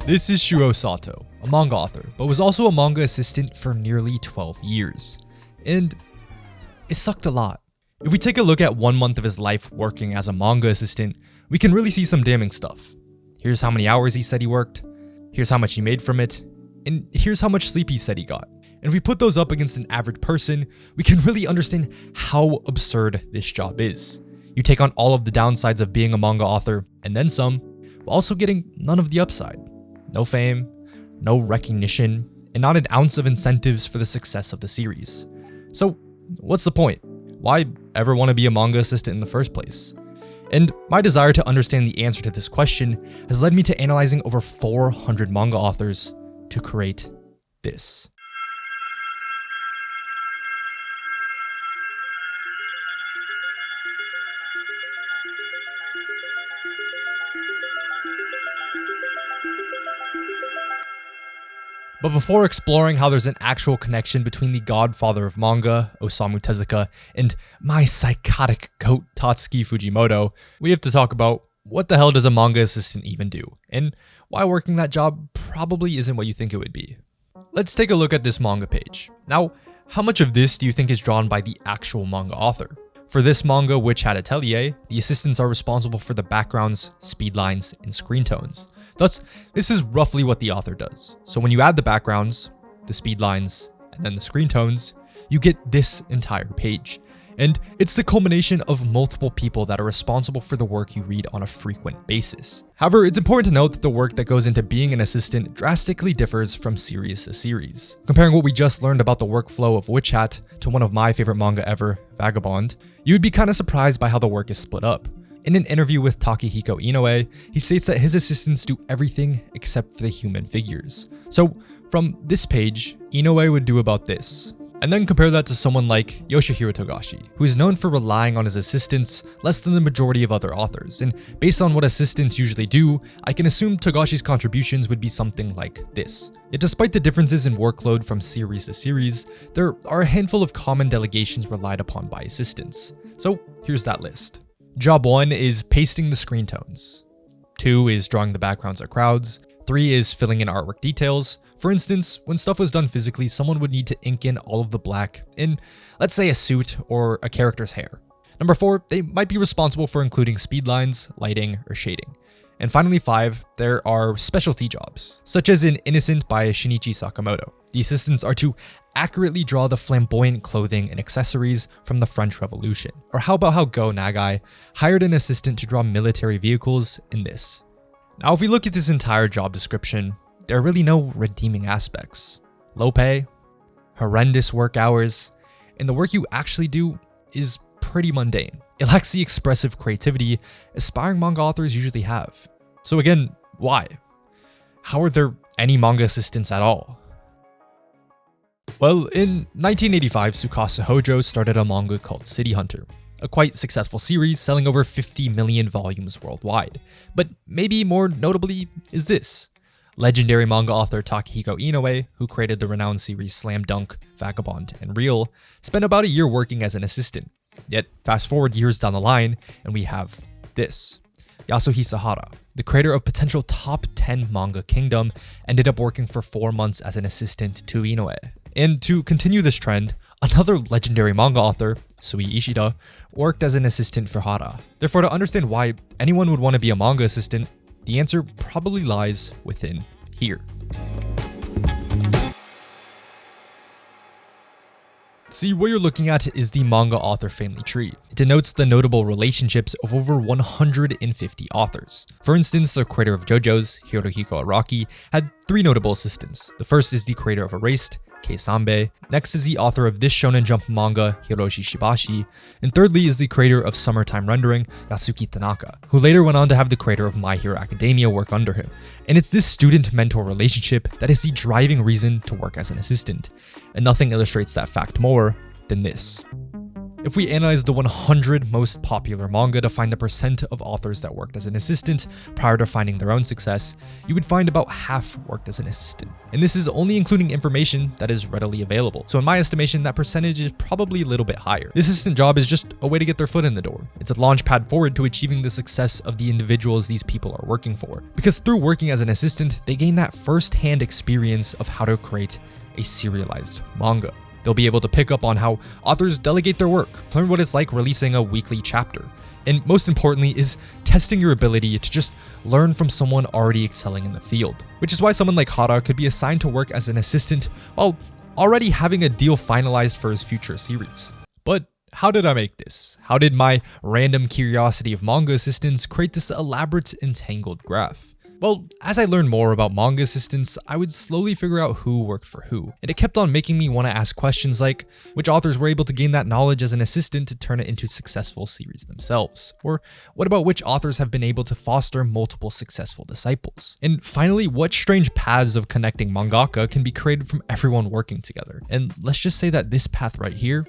This is Shuo Sato, a manga author, but was also a manga assistant for nearly 12 years. And it sucked a lot. If we take a look at 1 month of his life working as a manga assistant, we can really see some damning stuff. Here's how many hours he said he worked, here's how much he made from it, and here's how much sleep he said he got. And if we put those up against an average person, we can really understand how absurd this job is. You take on all of the downsides of being a manga author, and then some, while also getting none of the upside. No fame, no recognition, and not an ounce of incentives for the success of the series. So, what's the point? Why ever want to be a manga assistant in the first place? And my desire to understand the answer to this question has led me to analyzing over 400 manga authors to create this. But before exploring how there's an actual connection between the godfather of manga, Osamu Tezuka, and my psychotic goat, Tatsuki Fujimoto, we have to talk about what the hell does a manga assistant even do, and why working that job probably isn't what you think it would be. Let's take a look at this manga page. Now, how much of this do you think is drawn by the actual manga author? For this manga, Witch Hat Atelier, the assistants are responsible for the backgrounds, speedlines, and screen tones. Thus, this is roughly what the author does. So when you add the backgrounds, the speedlines, and then the screen tones, you get this entire page. And it's the culmination of multiple people that are responsible for the work you read on a frequent basis. However, it's important to note that the work that goes into being an assistant drastically differs from series to series. Comparing what we just learned about the workflow of Witch Hat to one of my favorite manga ever, Vagabond, you would be kind of surprised by how the work is split up. In an interview with Takehiko Inoue, he states that his assistants do everything except for the human figures. So from this page, Inoue would do about this. And then compare that to someone like Yoshihiro Togashi, who is known for relying on his assistants less than the majority of other authors. And based on what assistants usually do, I can assume Togashi's contributions would be something like this. Yet despite the differences in workload from series to series, there are a handful of common delegations relied upon by assistants. So here's that list. Job 1 is pasting the screen tones. 2 is drawing the backgrounds or crowds. 3 is filling in artwork details. For instance, when stuff was done physically, someone would need to ink in all of the black in, let's say, a suit or a character's hair. Number 4, they might be responsible for including speedlines, lighting, or shading. And finally 5, there are specialty jobs, such as in Innocent by Shinichi Sakamoto. The assistants are to accurately draw the flamboyant clothing and accessories from the French Revolution. Or how about how Go Nagai hired an assistant to draw military vehicles in this. Now, if we look at this entire job description, there are really no redeeming aspects. Low pay, horrendous work hours, and the work you actually do is pretty mundane. It lacks the expressive creativity aspiring manga authors usually have. So again, why? How are there any manga assistants at all? Well, in 1985, Tsukasa Hojo started a manga called City Hunter, a quite successful series selling over 50 million volumes worldwide. But maybe more notably is this. Legendary manga author Takehiko Inoue, who created the renowned series Slam Dunk, Vagabond, and Real, spent about a year working as an assistant. Yet, fast forward years down the line, and we have this. Yasuhisa Hara, the creator of potential top 10 manga kingdom, ended up working for 4 months as an assistant to Inoue. And to continue this trend, another legendary manga author, Sui Ishida, worked as an assistant for Hara. Therefore, to understand why anyone would want to be a manga assistant, the answer probably lies within here. See, what you're looking at is the manga author family tree. It denotes the notable relationships of over 150 authors. For instance, the creator of JoJo's, Hirohiko Araki, had 3 notable assistants. The first is the creator of Erased, Kei Sanbe. Next is the author of this Shonen Jump manga, Hiroshi Shibashi. And thirdly is the creator of Summertime Rendering, Yasuki Tanaka, who later went on to have the creator of My Hero Academia work under him. And it's this student-mentor relationship that is the driving reason to work as an assistant. And nothing illustrates that fact more than this. If we analyze the 100 most popular manga to find the percent of authors that worked as an assistant prior to finding their own success, you would find about half worked as an assistant. And this is only including information that is readily available. So in my estimation, that percentage is probably a little bit higher. This assistant job is just a way to get their foot in the door. It's a launchpad forward to achieving the success of the individuals these people are working for. Because through working as an assistant, they gain that first-hand experience of how to create a serialized manga. They'll be able to pick up on how authors delegate their work, learn what it's like releasing a weekly chapter, and most importantly is testing your ability to just learn from someone already excelling in the field. Which is why someone like Hara could be assigned to work as an assistant while already having a deal finalized for his future series. But how did I make this? How did my random curiosity of manga assistants create this elaborate entangled graph? Well, as I learned more about manga assistants, I would slowly figure out who worked for who. And it kept on making me want to ask questions like, which authors were able to gain that knowledge as an assistant to turn it into successful series themselves? Or what about which authors have been able to foster multiple successful disciples? And finally, what strange paths of connecting mangaka can be created from everyone working together? And let's just say that this path right here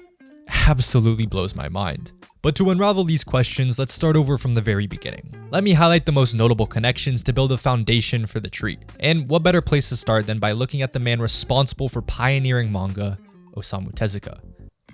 absolutely blows my mind. But to unravel these questions, let's start over from the very beginning. Let me highlight the most notable connections to build a foundation for the tree. And what better place to start than by looking at the man responsible for pioneering manga, Osamu Tezuka.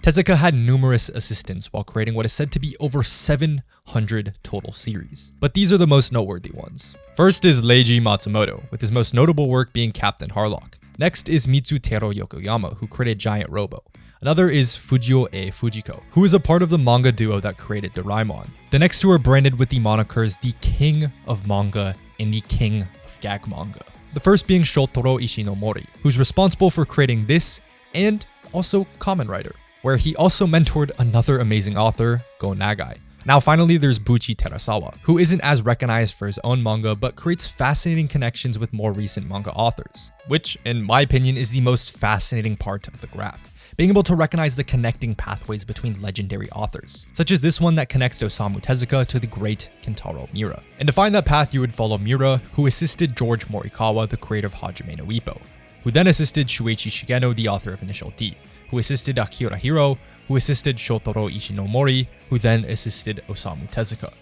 Tezuka had numerous assistants while creating what is said to be over 700 total series. But these are the most noteworthy ones. First is Leiji Matsumoto, with his most notable work being Captain Harlock. Next is Mitsutaro Yokoyama, who created Giant Robo. Another is Fujio A. Fujiko, who is a part of the manga duo that created Doraemon. The next two are branded with the monikers the King of Manga and the King of Gag Manga. The first being Shotaro Ishinomori, who's responsible for creating this and also Kamen Rider, where he also mentored another amazing author, Go Nagai. Now finally there's Buchi Terasawa, who isn't as recognized for his own manga but creates fascinating connections with more recent manga authors, which in my opinion is the most fascinating part of the graph. Being able to recognize the connecting pathways between legendary authors, such as this one that connects Osamu Tezuka to the great Kentaro Miura. And to find that path, you would follow Miura, who assisted George Morikawa, the creator of Hajime no Ippo, who then assisted Shuichi Shigeno, the author of Initial D, who assisted Akira Hiro, who assisted Shotaro Ishinomori, who then assisted Osamu Tezuka.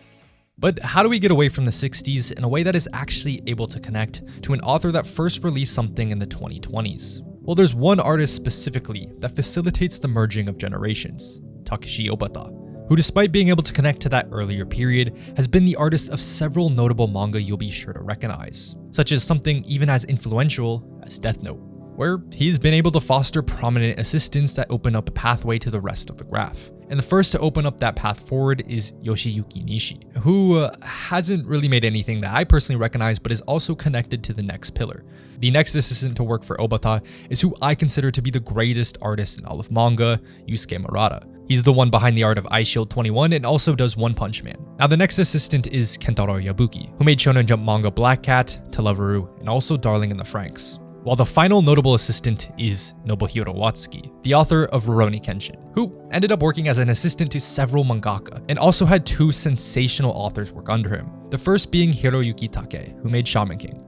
But how do we get away from the 60s in a way that is actually able to connect to an author that first released something in the 2020s? Well, there's one artist specifically that facilitates the merging of generations, Takeshi Obata, who despite being able to connect to that earlier period, has been the artist of several notable manga you'll be sure to recognize, such as something even as influential as Death Note, where he's been able to foster prominent assistants that open up a pathway to the rest of the graph. And the first to open up that path forward is Yoshiyuki Nishi, who hasn't really made anything that I personally recognize, but is also connected to the next pillar. The next assistant to work for Obata is who I consider to be the greatest artist in all of manga, Yusuke Murata. He's the one behind the art of Ice Shield 21 and also does One Punch Man. Now the next assistant is Kentaro Yabuki, who made Shonen Jump manga Black Cat, To Loveru, and also Darling in the Franxx. While the final notable assistant is Nobuhiro Watsuki, the author of Rurouni Kenshin, who ended up working as an assistant to several mangaka and also had two sensational authors work under him. The first being Hiroyuki Take, who made Shaman King,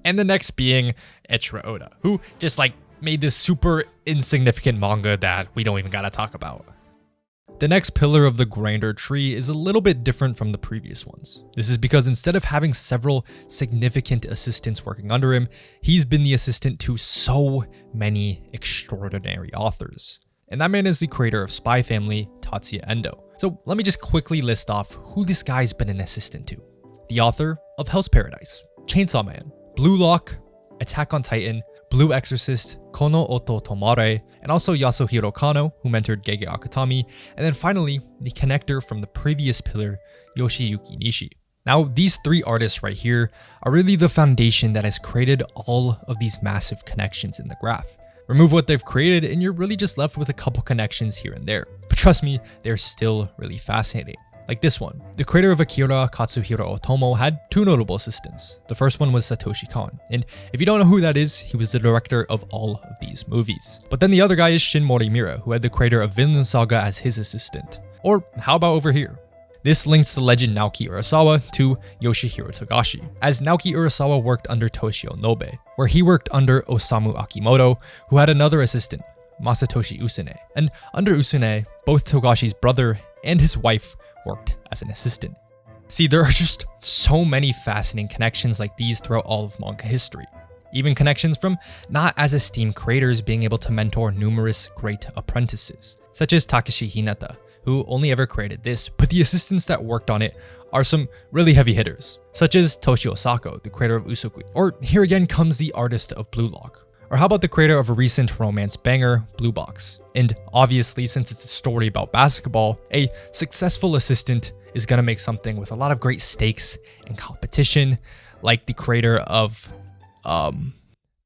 and the next being Eiichiro Oda, who just made this super insignificant manga that we don't even gotta talk about. The next pillar of the grinder tree is a little bit different from the previous ones. This is because instead of having several significant assistants working under him, he's been the assistant to so many extraordinary authors. And that man is the creator of Spy Family, Tatsuya Endo. So let me just quickly list off who this guy's been an assistant to. The author of Hell's Paradise, Chainsaw Man, Blue Lock, Attack on Titan, Blue Exorcist, Kono Oto Tomare, and also Yasuhiro Kano, who mentored Gege Akutami, and then finally, the connector from the previous pillar, Yoshiyuki Nishi. Now, these three artists right here are really the foundation that has created all of these massive connections in the graph. Remove what they've created and you're really just left with a couple connections here and there. But trust me, they're still really fascinating. Like this one. The creator of Akira, Katsuhiro Otomo, had two notable assistants. The first one was Satoshi Kon, and if you don't know who that is, he was the director of all of these movies. But then the other guy is Shin Morimura, who had the creator of Vinland Saga as his assistant. Or how about over here? This links the legend Naoki Urasawa to Yoshihiro Togashi, as Naoki Urasawa worked under Toshio Nobe, where he worked under Osamu Akimoto, who had another assistant, Masatoshi Usune. And under Usune, both Togashi's brother and his wife worked as an assistant. See, there are just so many fascinating connections like these throughout all of manga history. Even connections from not as esteemed creators being able to mentor numerous great apprentices, such as Takeshi Hinata, who only ever created this, but the assistants that worked on it are some really heavy hitters, such as Toshio Sako, the creator of Usukui. Or here again comes the artist of Blue Lock. Or how about the creator of a recent romance banger, Blue Box? And obviously, since it's a story about basketball, a successful assistant is gonna make something with a lot of great stakes and competition, like the creator of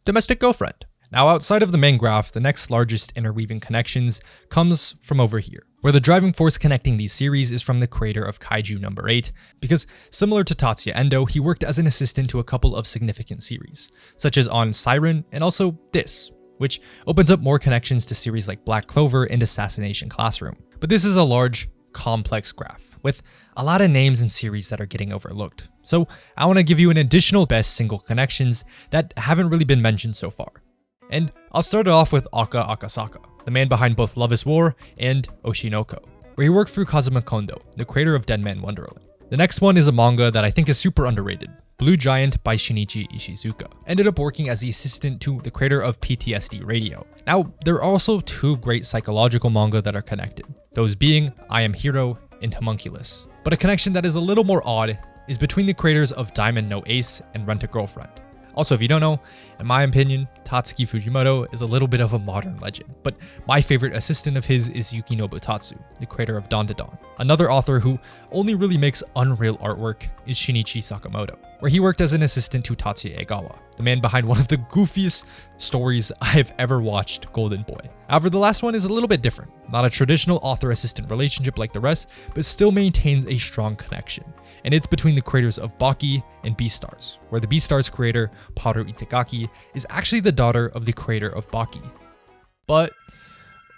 Domestic Girlfriend. Now, outside of the main graph, the next largest interweaving connections comes from over here, where the driving force connecting these series is from the creator of Kaiju number 8, because similar to Tatsuya Endo, he worked as an assistant to a couple of significant series, such as on Siren and also this, which opens up more connections to series like Black Clover and Assassination Classroom. But this is a large, complex graph with a lot of names and series that are getting overlooked. So I want to give you an additional best single connections that haven't really been mentioned so far. And I'll start it off with Aka Akasaka, the man behind both Love is War and Oshinoko, where he worked through Kazuma Kondo, the creator of Dead Man Wonderland. The next one is a manga that I think is super underrated, Blue Giant by Shinichi Ishizuka. Ended up working as the assistant to the creator of PTSD Radio. Now, there are also two great psychological manga that are connected, those being I Am Hero and Homunculus. But a connection that is a little more odd is between the creators of Diamond No Ace and Rent a Girlfriend. Also, if you don't know, in my opinion, Tatsuki Fujimoto is a little bit of a modern legend, but my favorite assistant of his is Yukinobu Tatsu, the creator of Dawn to Dawn. Another author who only really makes unreal artwork is Shinichi Sakamoto, where he worked as an assistant to Tatsuya Egawa, the man behind one of the goofiest stories I've ever watched, Golden Boy. However, the last one is a little bit different. Not a traditional author-assistant relationship like the rest, but still maintains a strong connection. And it's between the creators of Baki and Beastars, where the Beastars creator, Paru Itagaki, is actually the daughter of the creator of Baki. But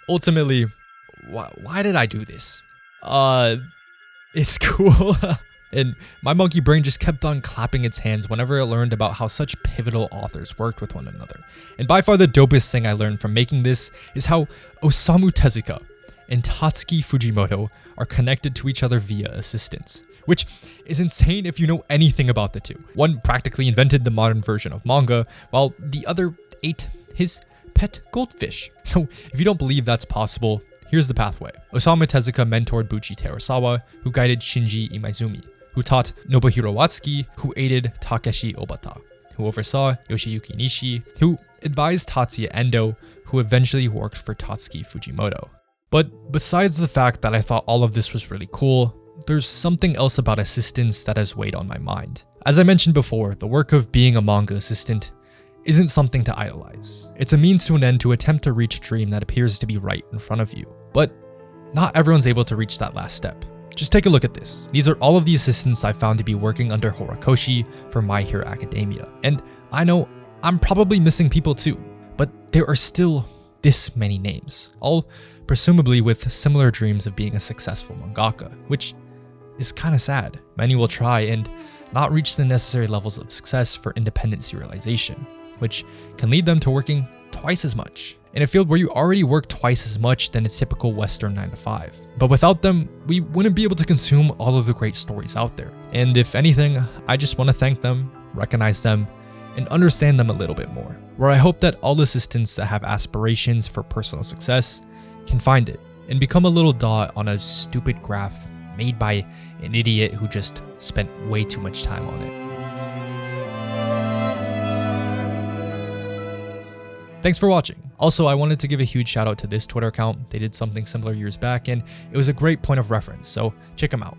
ultimately, why did I do this? It's cool. And my monkey brain just kept on clapping its hands whenever I learned about how such pivotal authors worked with one another. And by far the dopest thing I learned from making this is how Osamu Tezuka and Tatsuki Fujimoto are connected to each other via assistants, which is insane if you know anything about the two. One practically invented the modern version of manga, while the other ate his pet goldfish. So if you don't believe that's possible, here's the pathway. Osamu Tezuka mentored Buchi Terasawa, who guided Shinji Imaizumi, who taught Nobuhiro Watsuki, who aided Takeshi Obata, who oversaw Yoshiyuki Nishi, who advised Tatsuya Endo, who eventually worked for Tatsuki Fujimoto. But besides the fact that I thought all of this was really cool, there's something else about assistants that has weighed on my mind. As I mentioned before, the work of being a manga assistant isn't something to idolize. It's a means to an end to attempt to reach a dream that appears to be right in front of you. But not everyone's able to reach that last step. Just take a look at this. These are all of the assistants I found to be working under Horikoshi for My Hero Academia. And I know I'm probably missing people too, but there are still this many names, all presumably with similar dreams of being a successful mangaka, which is kind of sad. Many will try and not reach the necessary levels of success for independent serialization, which can lead them to working twice as much in a field where you already work twice as much than a typical Western 9-to-5. But without them, we wouldn't be able to consume all of the great stories out there. And if anything, I just want to thank them, recognize them, and understand them a little bit more, where I hope that all assistants that have aspirations for personal success can find it and become a little dot on a stupid graph made by an idiot who just spent way too much time on it. Thanks for watching. Also, I wanted to give a huge shout out to this Twitter account. They did something similar years back and it was a great point of reference, so check them out.